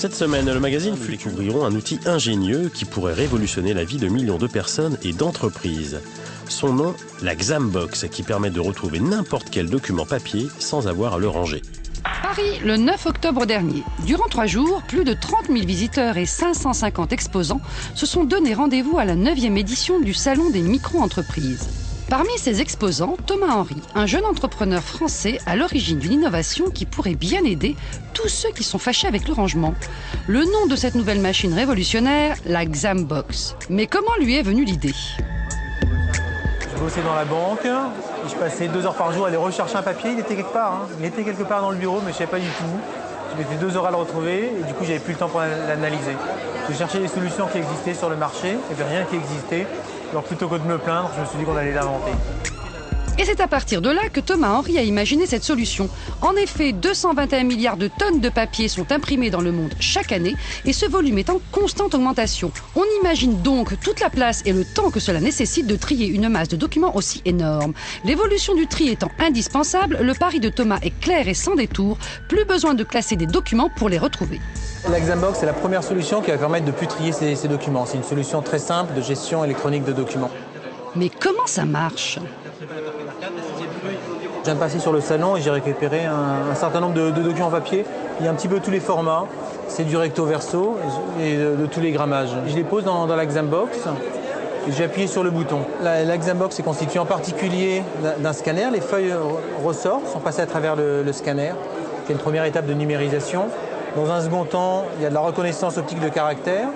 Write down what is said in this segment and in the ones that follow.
Cette semaine, le magazine nous découvrirons un outil ingénieux qui pourrait révolutionner la vie de millions de personnes et d'entreprises. Son nom, la Xambox, qui permet de retrouver n'importe quel document papier sans avoir à le ranger. Paris, le 9 octobre dernier. Durant 3 jours, plus de 30 000 visiteurs et 550 exposants se sont donné rendez-vous à la 9e édition du Salon des micro-entreprises. Parmi ces exposants, Thomas Henry, un jeune entrepreneur français à l'origine d'une innovation qui pourrait bien aider tous ceux qui sont fâchés avec le rangement. Le nom de cette nouvelle machine révolutionnaire, la Xambox. Mais comment lui est venue l'idée ? Je bossais dans la banque, et je passais 2 heures par jour à aller rechercher un papier, il était quelque part. Il était quelque part dans le bureau, mais je ne savais pas du tout. Je mettais 2 heures à le retrouver et du coup j'avais plus le temps pour l'analyser. Je cherchais des solutions qui existaient sur le marché, il n'y avait rien qui existait. Alors plutôt que de me plaindre, je me suis dit qu'on allait l'inventer. Et c'est à partir de là que Thomas Henry a imaginé cette solution. En effet, 221 milliards de tonnes de papier sont imprimées dans le monde chaque année et ce volume est en constante augmentation. On imagine donc toute la place et le temps que cela nécessite de trier une masse de documents aussi énorme. L'évolution du tri étant indispensable, le pari de Thomas est clair et sans détour. Plus besoin de classer des documents pour les retrouver. La Xambox, c'est la première solution qui va permettre de plus trier ces documents. C'est une solution très simple de gestion électronique de documents. Mais comment ça marche ? Je viens de passer sur le salon et j'ai récupéré un certain nombre de documents papier. Il y a un petit peu tous les formats. C'est du recto verso et de tous les grammages. Je les pose dans la Xambox et j'ai appuyé sur le bouton. La Xambox est constituée en particulier d'un scanner. Les feuilles ressortent, sont passées à travers le scanner, qui est une première étape de numérisation. Dans un second temps, il y a de la reconnaissance optique de caractères.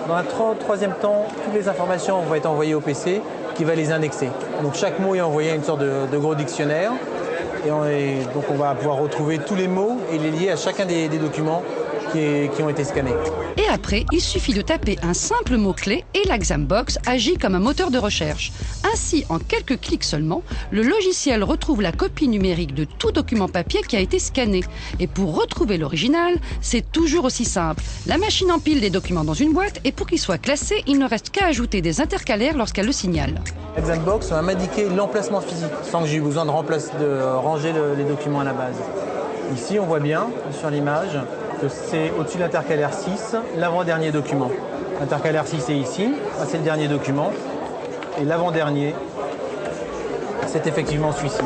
Dans un troisième temps, toutes les informations vont être envoyées au PC qui va les indexer. Donc chaque mot est envoyé à une sorte de gros dictionnaire. Donc on va pouvoir retrouver tous les mots et les lier à chacun des documents qui ont été scannés. Et après, il suffit de taper un simple mot-clé et la Xambox agit comme un moteur de recherche. Ainsi, en quelques clics seulement, le logiciel retrouve la copie numérique de tout document papier qui a été scanné. Et pour retrouver l'original, c'est toujours aussi simple. La machine empile des documents dans une boîte et pour qu'ils soient classés, il ne reste qu'à ajouter des intercalaires lorsqu'elle le signale. La Xambox va m'indiquer l'emplacement physique sans que j'ai eu besoin de ranger les documents à la base. Ici, on voit bien sur l'image que c'est au-dessus de l'intercalaire 6, l'avant-dernier document. L'intercalaire 6 est ici, c'est le dernier document. Et l'avant-dernier, c'est effectivement celui-ci.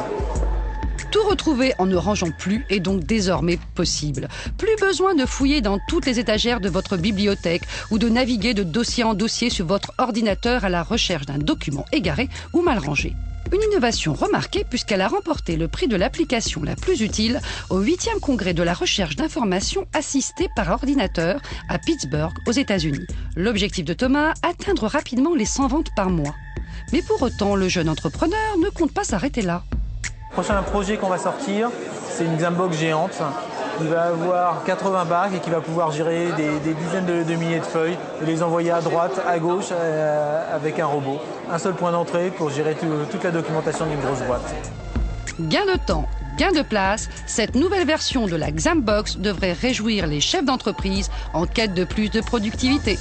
Tout retrouver en ne rangeant plus est donc désormais possible. Plus besoin de fouiller dans toutes les étagères de votre bibliothèque ou de naviguer de dossier en dossier sur votre ordinateur à la recherche d'un document égaré ou mal rangé. Une innovation remarquée puisqu'elle a remporté le prix de l'application la plus utile au 8e congrès de la recherche d'informations assistée par ordinateur à Pittsburgh, aux États-Unis. L'objectif de Thomas, atteindre rapidement les 100 ventes par mois. Mais pour autant, le jeune entrepreneur ne compte pas s'arrêter là. Le prochain projet qu'on va sortir, c'est une Xambox géante. Il va avoir 80 bacs et qui va pouvoir gérer des dizaines de milliers de feuilles et les envoyer à droite, à gauche avec un robot. Un seul point d'entrée pour gérer toute la documentation d'une grosse boîte. Gain de temps, gain de place, cette nouvelle version de la Xambox devrait réjouir les chefs d'entreprise en quête de plus de productivité.